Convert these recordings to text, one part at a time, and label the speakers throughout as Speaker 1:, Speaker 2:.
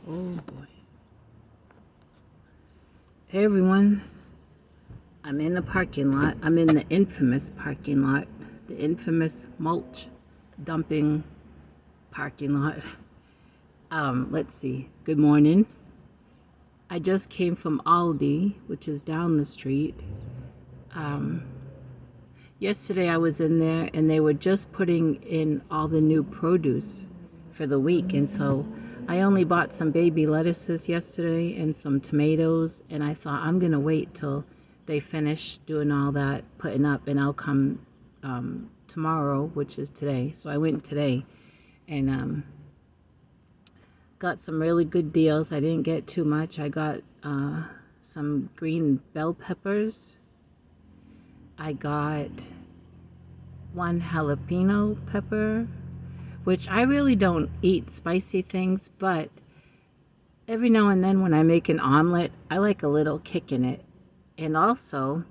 Speaker 1: Oh boy. Hey everyone, I'm in the parking lot. I'm in the infamous parking lot, the infamous mulch dumping parking lot. Let's see. Good morning. I just came from Aldi, which is down the street. Um, Yesterday I was in there and they were just putting in all the new produce for the week, and so I only bought some baby lettuces yesterday and some tomatoes, and I thought I'm gonna wait till they finish doing all that putting up, and I'll come tomorrow, which is today. So I went today and got some really good deals. I didn't get too much. I got some green bell peppers. I got one jalapeno pepper, which I really don't eat spicy things, but every now and then when I make an omelet, I like a little kick in it. And also,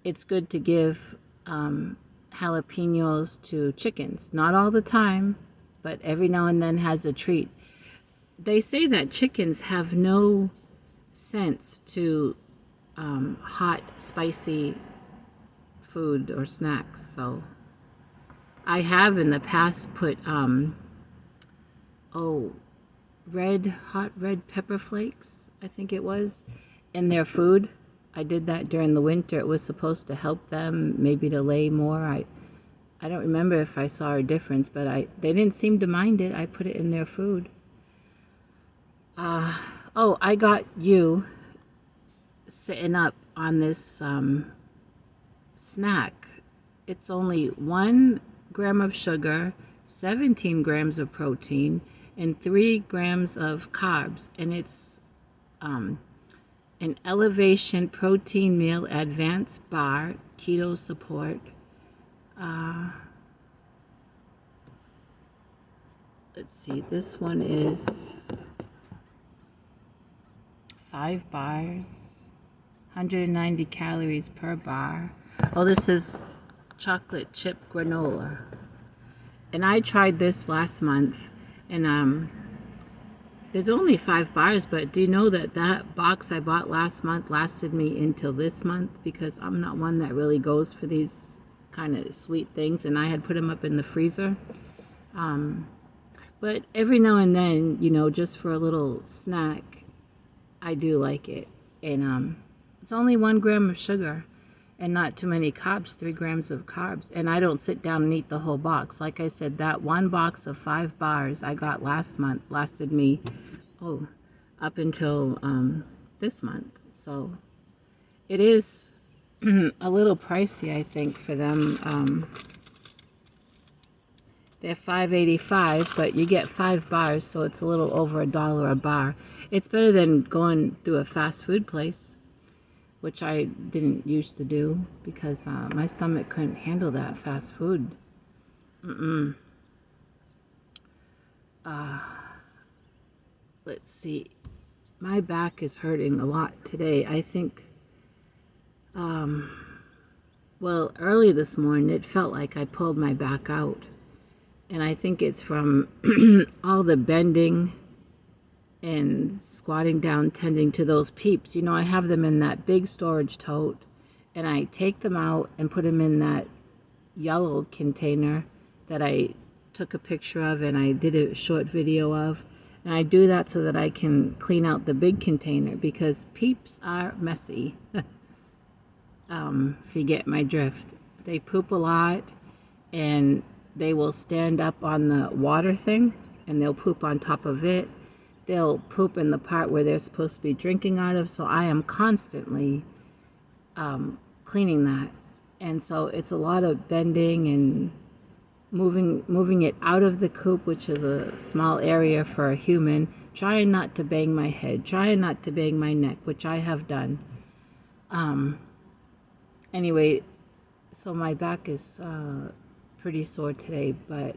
Speaker 1: it's good to give jalapenos to chickens. Not all the time, but every now and then has a treat. They say that chickens have no sense to hot, spicy food or snacks, so I have in the past put hot red pepper flakes, I think it was, in their food. I did that during the winter. It was supposed to help them maybe to lay more. I don't remember if I saw a difference, but they didn't seem to mind it. I put it in their food. I got you sitting up on this snack. It's only 1 gram of sugar, 17 grams of protein, and 3 grams of carbs. And it's an Elevation Protein Meal Advanced Bar, Keto Support. Let's see, this one is 5 bars, 190 calories per bar. Oh, this is chocolate chip granola. And I tried this last month, and there's only 5 bars, but do you know that that box I bought last month lasted me until this month? Because I'm not one that really goes for these kind of sweet things, and I had put them up in the freezer. But every now and then, just for a little snack, I do like it. And it's only 1 gram of sugar and not too many carbs, 3 grams of carbs. And I don't sit down and eat the whole box. Like I said, that one box of 5 bars I got last month lasted me, up until this month. So it is a little pricey, I think, for them. They're $5.85, but you get 5 bars, so it's a little over $1 a bar. It's better than going through a fast food place, which I didn't used to do because my stomach couldn't handle that fast food. Let's see. My back is hurting a lot today. I think, early this morning, it felt like I pulled my back out. And I think it's from all the bending and squatting down, tending to those peeps. I have them in that big storage tote, and I take them out and put them in that yellow container that I took a picture of and I did a short video of. And I do that so that I can clean out the big container because peeps are messy. If you get my drift. They poop a lot, and they will stand up on the water thing and they'll poop on top of it. They'll poop in the part where they're supposed to be drinking out of. So I am constantly cleaning that. And so it's a lot of bending and moving it out of the coop, which is a small area for a human, trying not to bang my head, trying not to bang my neck, which I have done. Anyway, so my back is pretty sore today, but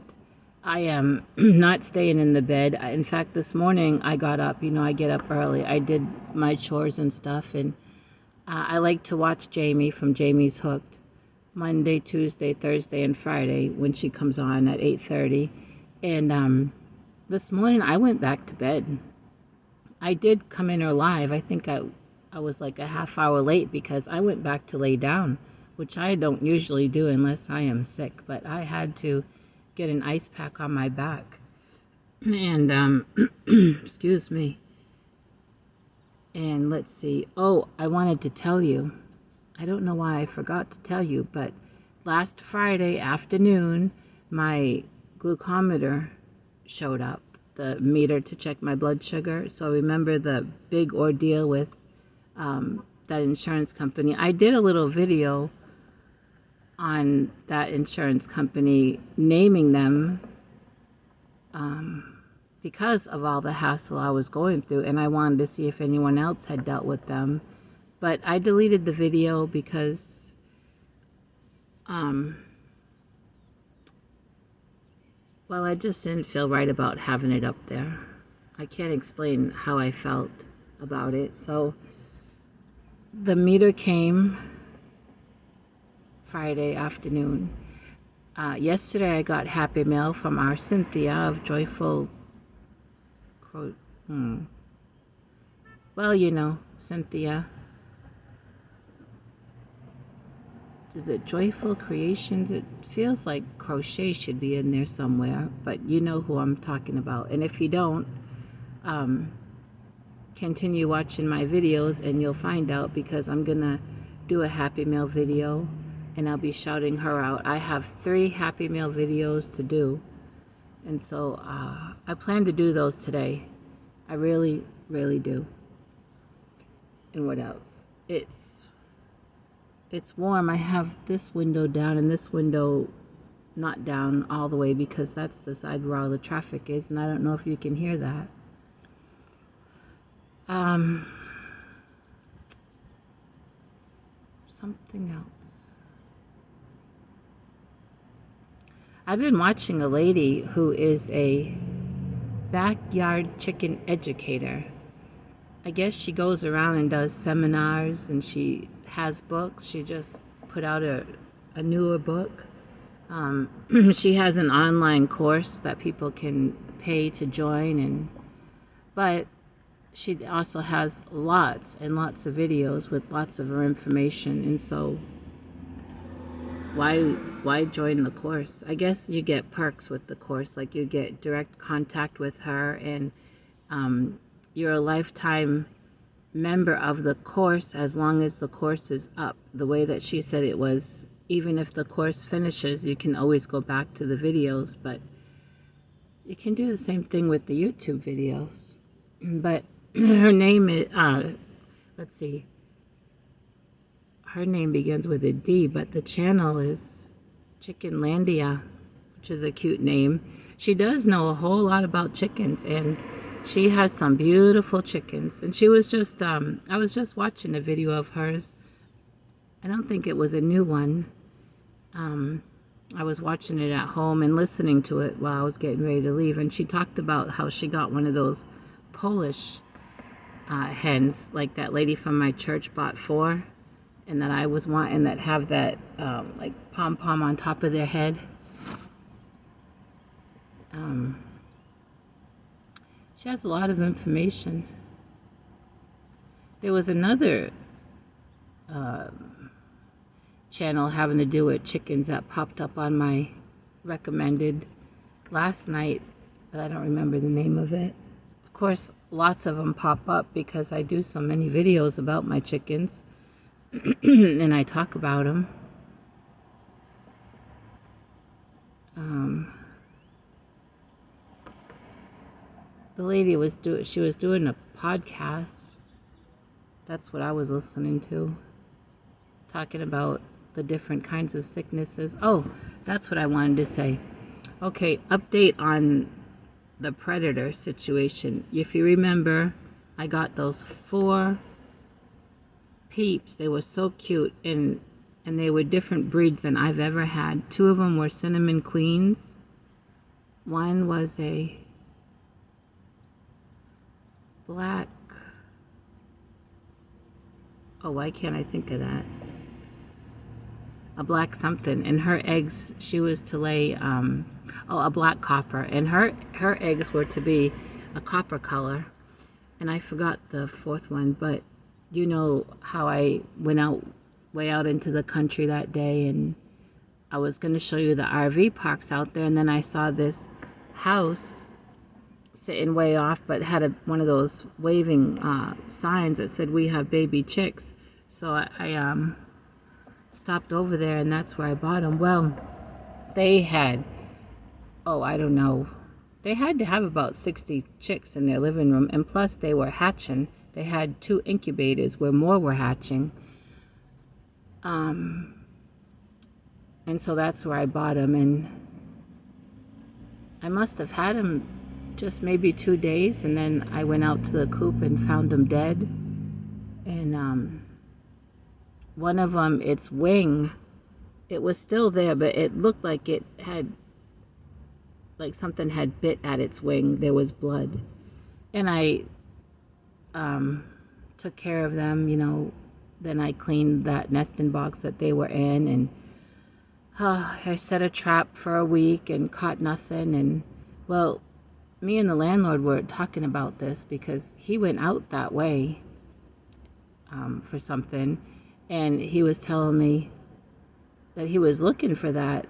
Speaker 1: I am not staying in the bed. In fact, this morning I got up. I get up early. I did my chores and stuff, and I like to watch Jamie from Jamie's Hooked Monday, Tuesday, Thursday, and Friday when she comes on at 8:30. And this morning I went back to bed. I did come in her live. I think I was like a half hour late because I went back to lay down, which I don't usually do unless I am sick, but I had to get an ice pack on my back. And, excuse me. And let's see. Oh, I wanted to tell you. I don't know why I forgot to tell you, but last Friday afternoon, my glucometer showed up, the meter to check my blood sugar. So remember the big ordeal with that insurance company. I did a little video on that insurance company, naming them because of all the hassle I was going through, and I wanted to see if anyone else had dealt with them. But I deleted the video because well, I just didn't feel right about having it up there. I can't explain how I felt about it. So the meter came Friday afternoon. Yesterday I got Happy Mail from our Cynthia of Joyful Well, you know, Cynthia. Is it Joyful Creations? It feels like crochet should be in there somewhere, but you know who I'm talking about. And if you don't, continue watching my videos and you'll find out, because I'm gonna do a Happy Mail video and I'll be shouting her out. I have 3 Happy Mail videos to do, and so I plan to do those today. I really, really do. And what else? It's warm. I have this window down and this window not down all the way because that's the side where all the traffic is, and I don't know if you can hear that. Something else. I've been watching a lady who is a backyard chicken educator. I guess she goes around and does seminars, and she has books. She just put out a newer book. She has an online course that people can pay to join, but she also has lots and lots of videos with lots of her information. And so why join the course? I guess you get perks with the course, like you get direct contact with her, and you're a lifetime member of the course as long as the course is up. The way that she said it was, even if the course finishes, you can always go back to the videos, but you can do the same thing with the YouTube videos. But her name is, let's see, her name begins with a D, but the channel is Chickenlandia, which is a cute name. She does know a whole lot about chickens, and she has some beautiful chickens. And she was just, I was just watching a video of hers. I don't think it was a new one. I was watching it at home and listening to it while I was getting ready to leave. And she talked about how she got one of those Polish hens, like that lady from my church bought 4, and that I was wanting, that have that like pom-pom on top of their head. She has a lot of information. There was another channel having to do with chickens that popped up on my recommended last night, but I don't remember the name of it. Of course, lots of them pop up because I do so many videos about my chickens and I talk about them. The lady was doing a podcast. That's what I was listening to, talking about the different kinds of sicknesses. Oh, that's what I wanted to say. Okay, update on the predator situation. If you remember, I got those 4 peeps. They were so cute, and they were different breeds than I've ever had. 2 of them were cinnamon queens. One was a black, oh, why can't I think of that? A black something, and her eggs, she was to lay, a black copper, and her eggs were to be a copper color. and I forgot the fourth one, but you know how I went out way out into the country that day, and I was going to show you the RV parks out there, and then I saw this house sitting way off, but had one of those waving signs that said, "We have baby chicks." So I stopped over there, and that's where I bought them. Well, they had, oh, I don't know, they had to have about 60 chicks in their living room, and plus they were hatching. They had 2 incubators where more were hatching. And so that's where I bought them, and I must have had them just maybe 2 days, and then I went out to the coop and found them dead. And one of them, its wing, it was still there, but it looked like it had, like something had bit at its wing. There was blood. And I took care of them, you know. Then I cleaned that nesting box that they were in, and I set a trap for a week and caught nothing. And well, me and the landlord were talking about this because he went out that way for something, and he was telling me that he was looking for that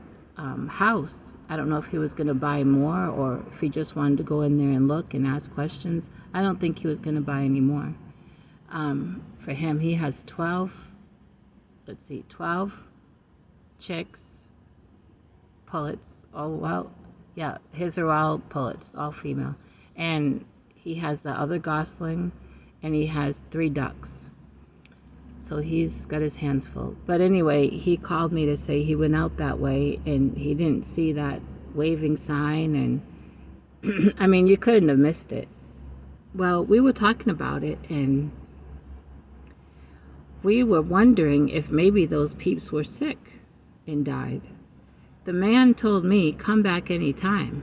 Speaker 1: house. I don't know if he was going to buy more or if he just wanted to go in there and look and ask questions. I don't think he was going to buy any more. For him, he has 12 chicks, pullets. Oh, well, yeah, his are all pullets, all female. And he has the other gosling, and he has 3 ducks. So he's got his hands full. But anyway, he called me to say he went out that way, and he didn't see that waving sign, and I mean, you couldn't have missed it. Well, we were talking about it, and we were wondering if maybe those peeps were sick and died. The man told me, come back anytime.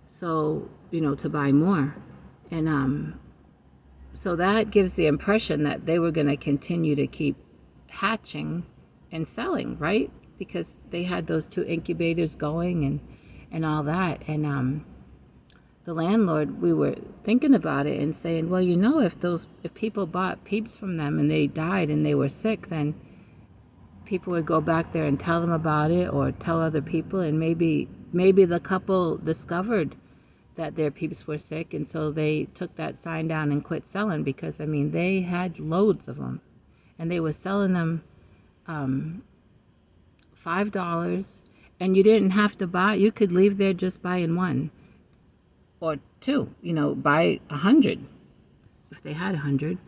Speaker 1: So, you know, to buy more. And so that gives the impression that they were going to continue to keep hatching and selling, right? Because they had those 2 incubators going and all that. And the landlord, we were thinking about it and saying, well, you know, if people bought peeps from them and they died and they were sick, then people would go back there and tell them about it or tell other people, and maybe the couple discovered that their peeps were sick, and so they took that sign down and quit selling, because I mean, they had loads of them, and they were selling them $5, and you didn't have to buy. You could leave there just buying 1 or 2, you know, buy 100 if they had 100.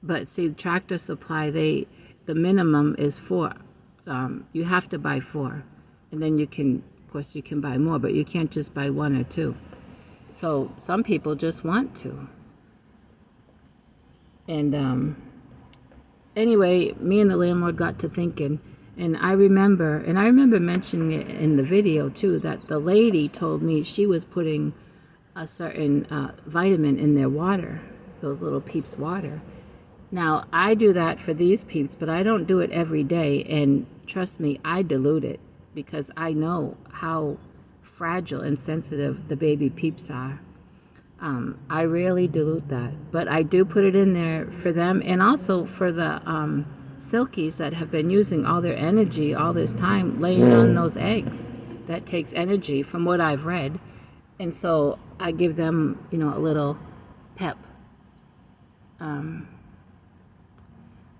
Speaker 1: But see, Tractor Supply, the minimum is 4. You have to buy 4, and then you can, of course, you can buy more, but you can't just buy 1 or 2. So some people just want to. And anyway, me and the landlord got to thinking, and I remember mentioning it in the video too, that the lady told me she was putting a certain vitamin in their water, those little peeps' water. Now, I do that for these peeps, but I don't do it every day, and trust me, I dilute it, because I know how fragile and sensitive the baby peeps are. I rarely dilute that, but I do put it in there for them, and also for the silkies that have been using all their energy all this time laying on those eggs. That takes energy, from what I've read, and so I give them, you know, a little pep.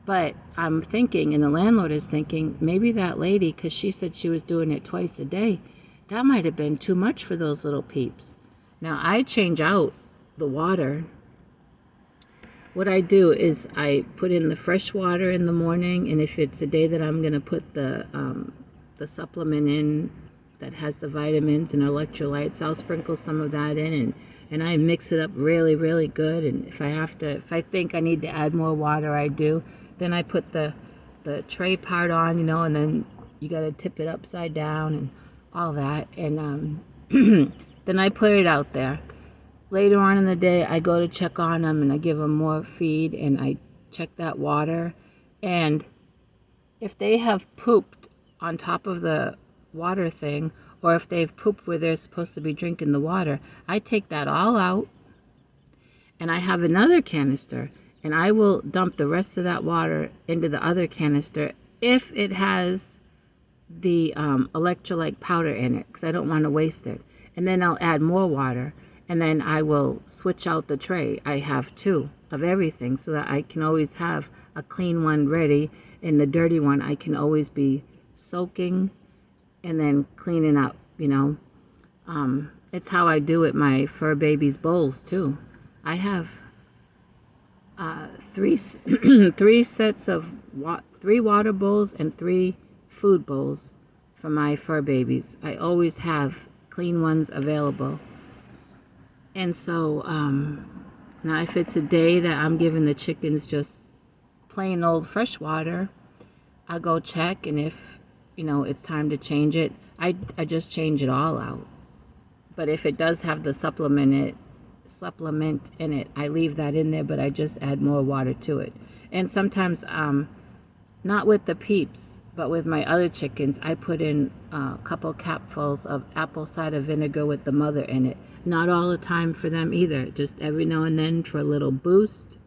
Speaker 1: But I'm thinking, and the landlord is thinking, maybe that lady, because she said she was doing it twice a day, that might have been too much for those little peeps. Now, I change out the water. What I do is I put in the fresh water in the morning, and if it's a day that I'm going to put the supplement in that has the vitamins and electrolytes, I'll sprinkle some of that in, and I mix it up really, really good. And if I think I need to add more water, I do. Then I put the tray part on, you know, and then you got to tip it upside down and all that. And then I put it out there. Later on in the day, I go to check on them, and I give them more feed, and I check that water. And if they have pooped on top of the water thing, or if they've pooped where they're supposed to be drinking the water, I take that all out, and I have another canister, and I will dump the rest of that water into the other canister if it has the electrolyte powder in it, because I don't want to waste it. And then I'll add more water, and then I will switch out the tray. I have two of everything so that I can always have a clean one ready, and the dirty one I can always be soaking and then cleaning up, you know. It's how I do it my fur babies bowls too. I have three three sets of three water bowls and three food bowls for my fur babies. I always have clean ones available. And so now if it's a day that I'm giving the chickens just plain old fresh water, I'll go check, and if it's time to change it, I just change it all out. But if it does have the supplement in it, I leave that in there, but I just add more water to it. And sometimes not with the peeps, but with my other chickens, I put in a couple capfuls of apple cider vinegar with the mother in it. Not all the time for them either, just every now and then for a little boost.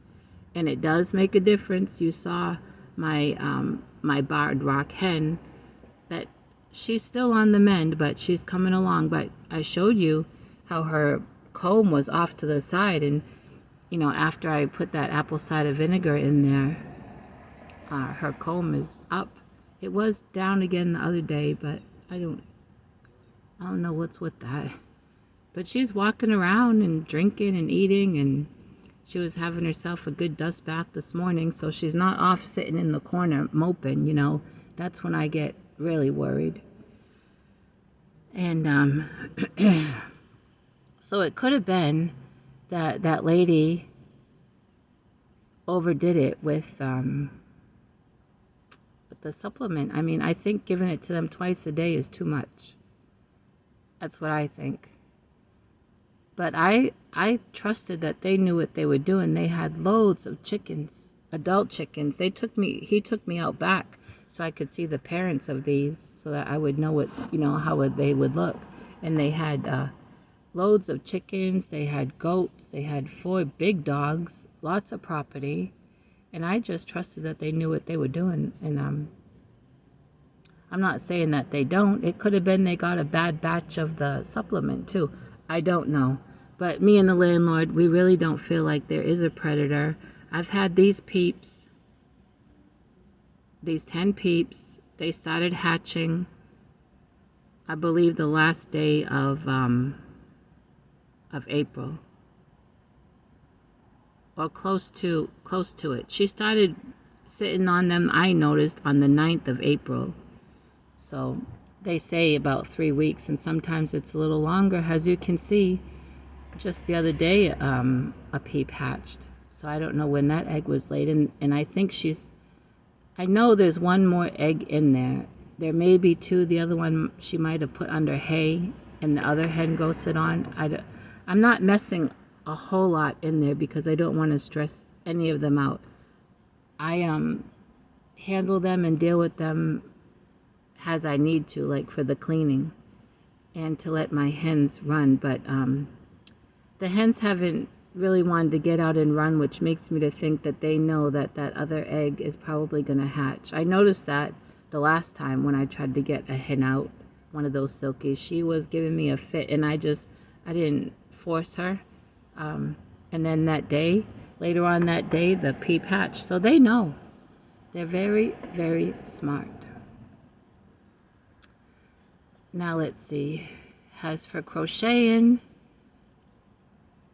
Speaker 1: And it does make a difference. You saw my my barred rock hen, that she's still on the mend, but she's coming along. But I showed you how her comb was off to the side, and after I put that apple cider vinegar in there, her comb is up. It was down again the other day, but I don't know what's with that. But she's walking around and drinking and eating, and she was having herself a good dust bath this morning, so she's not off sitting in the corner moping. That's when I get really worried. And so it could have been that that lady overdid it with the supplement. I mean, I think giving it to them twice a day is too much. That's what I think. But I trusted that they knew what they were doing. They had loads of chickens, adult chickens. He took me out back so I could see the parents of these, so that I would know how they would look. And they had loads of chickens, they had goats, they had 4 big dogs, lots of property. And I just trusted that they knew what they were doing. And I'm not saying that they don't. It could have been they got a bad batch of the supplement too. I don't know. But me and the landlord, we really don't feel like there is a predator. I've had these peeps, these 10 peeps. They started hatching, I believe, the last day of April, or close to it. She started sitting on them, I noticed, on the 9th of April. So they say about 3 weeks, and sometimes it's a little longer. As you can see, just the other day, a peep hatched. So I don't know when that egg was laid, and I think I know there's one more egg in there. There may be 2. The other one she might have put under hay, and the other hen go sit on. I'm not messing a whole lot in there because I don't want to stress any of them out. I handle them and deal with them as I need to, like for the cleaning, and to let my hens run. But the hens haven't really wanted to get out and run, which makes me to think that they know that that other egg is probably going to hatch. I noticed that the last time when I tried to get a hen out, one of those silkies, she was giving me a fit, and I didn't force her. And then later on that day, the peep hatched. So they know. They're very, very smart. Now let's see. As for crocheting,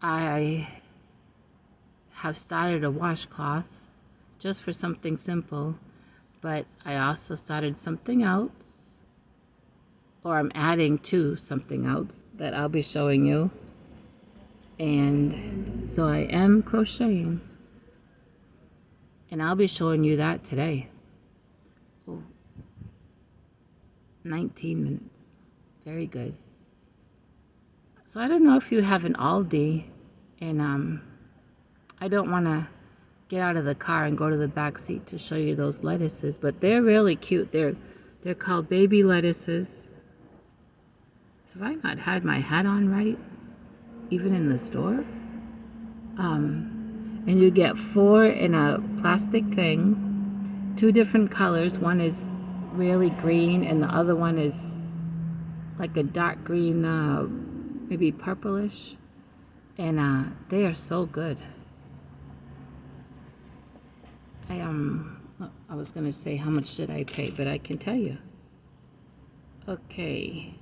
Speaker 1: I have started a washcloth just for something simple, but I also started something else, or I'm adding to something else that I'll be showing you. And so I am crocheting, and I'll be showing you that today. 19 minutes. Very good. So I don't know if you have an Aldi, and I don't want to get out of the car and go to the back seat to show you those lettuces, but they're really cute. They're called baby lettuces, Have I not had my hat on right? Even in the store? And you get 4 in a plastic thing, 2 different colors. One is really green, and the other one is like a dark green, maybe purplish. And they are so good. I was gonna say how much did I pay, but I can tell you. Okay.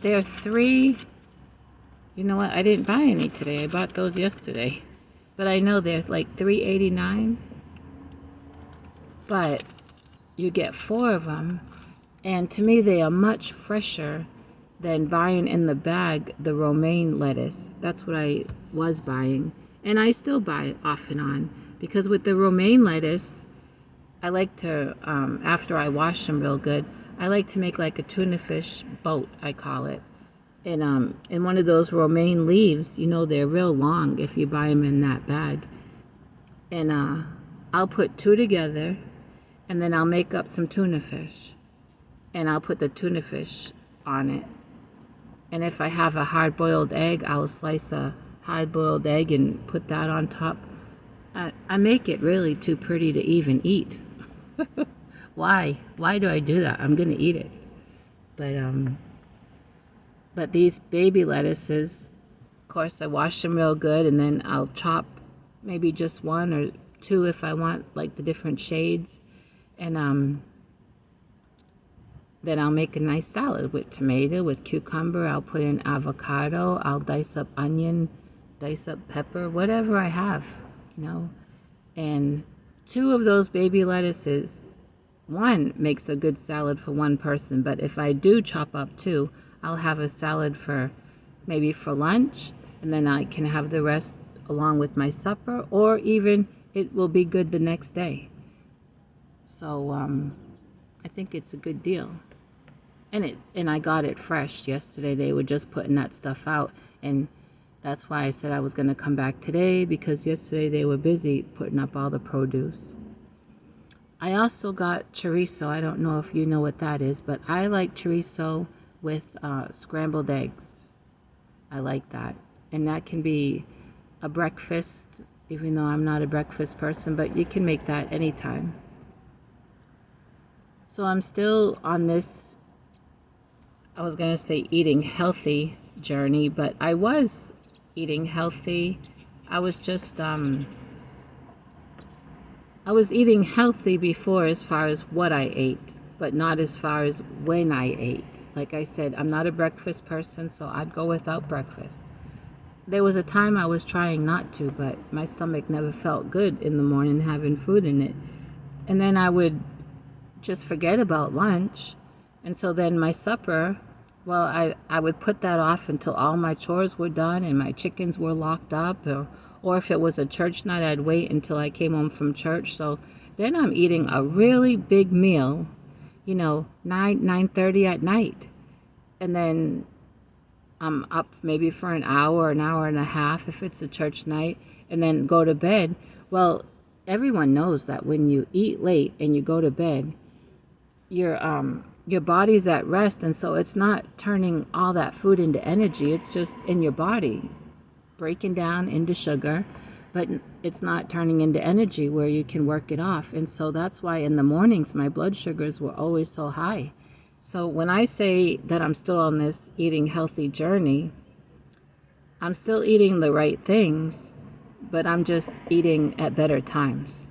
Speaker 1: There are 3. You know what? I didn't buy any today. I bought those yesterday. But I know they're like $3.89. But you get 4 of them. And to me, they are much fresher than buying in the bag the romaine lettuce. That's what I was buying. And I still buy off and on. Because with the romaine lettuce, I like to, after I wash them real good, I like to make like a tuna fish boat, I call it. And in one of those romaine leaves, you know, they're real long if you buy them in that bag. And I'll put 2 together, and then I'll make up some tuna fish. And I'll put the tuna fish on it. And if I have a hard-boiled egg, I'll slice a hard-boiled egg and put that on top. I make it really too pretty to even eat. Why? Why do I do that? I'm gonna eat it. But these baby lettuces, of course, I wash them real good, and then I'll chop maybe just 1 or 2 if I want, like the different shades. And then I'll make a nice salad with tomato, with cucumber. I'll put in avocado. I'll dice up onion, dice up pepper, whatever I have, you know. And 2 of those baby lettuces, 1 makes a good salad for 1 person. But if I do chop up 2, I'll have a salad for maybe for lunch, and then I can have the rest along with my supper, or even it will be good the next day. So I think it's a good deal. And I got it fresh yesterday. They were just putting that stuff out, and that's why I said I was going to come back today, because yesterday they were busy putting up all the produce. I also got chorizo. I don't know if you know what that is, but I like chorizo with scrambled eggs. I like that. And that can be a breakfast, even though I'm not a breakfast person, but you can make that anytime. So I'm still on this, I was going to say eating healthy journey, but I was eating healthy. I was just, I was eating healthy before as far as what I ate, but not as far as when I ate. Like I said, I'm not a breakfast person, so I'd go without breakfast. There was a time I was trying not to, but my stomach never felt good in the morning having food in it. And then I would just forget about lunch. And so then my supper, well, I would put that off until all my chores were done and my chickens were locked up, or if it was a church night, I'd wait until I came home from church. So then I'm eating a really big meal, 9:30 at night. And then I'm up maybe for an hour and a half if it's a church night, and then go to bed. Well, everyone knows that when you eat late and you go to bed, your body's at rest, and so it's not turning all that food into energy. It's just in your body breaking down into sugar, but it's not turning into energy where you can work it off. And so that's why in the mornings my blood sugars were always so high. So when I say that I'm still on this eating healthy journey, I'm still eating the right things, but I'm just eating at better times.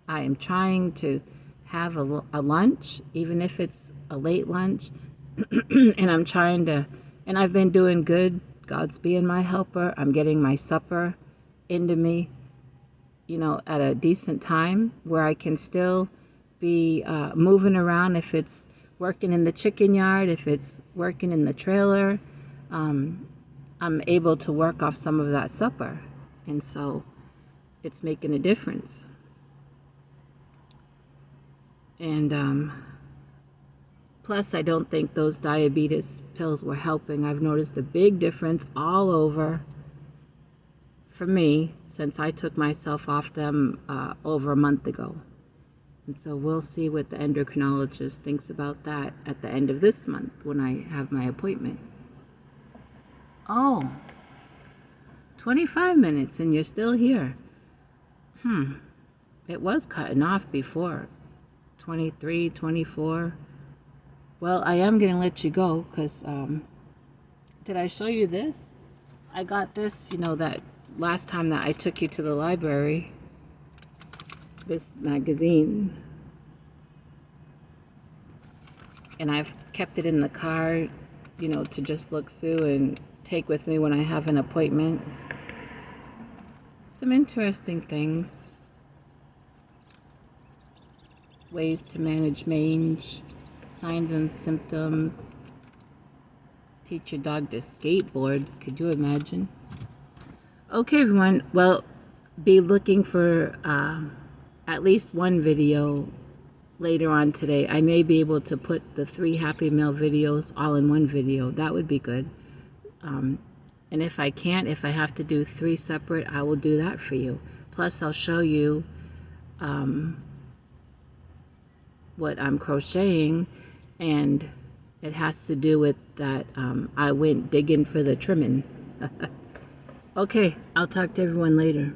Speaker 1: I am trying to have a lunch, even if it's a late lunch, and and I've been doing good. God's being my helper. I'm getting my supper into me, at a decent time where I can still be moving around. If it's working in the chicken yard, if it's working in the trailer, I'm able to work off some of that supper. And so it's making a difference. And plus, I don't think those diabetes pills were helping. I've noticed a big difference all over for me, since I took myself off them over a month ago. And so we'll see what the endocrinologist thinks about that at the end of this month when I have my appointment. Oh, 25 minutes and you're still here. It was cutting off before. 23, 24. Well, I am going to let you go because, did I show you this? I got this, that last time that I took you to the library. This magazine. And I've kept it in the car, to just look through and take with me when I have an appointment. Some interesting things. Ways to manage mange, signs and symptoms. Teach your dog to skateboard. Could you imagine? Okay, everyone. Well, be looking for at least one video later on today. I may be able to put the 3 Happy Meal videos all in one video. That would be good. And if I can't, if I have to do 3 separate, I will do that for you. Plus, I'll show you what I'm crocheting, and it has to do with that I went digging for the trimming. Okay, I'll talk to everyone later.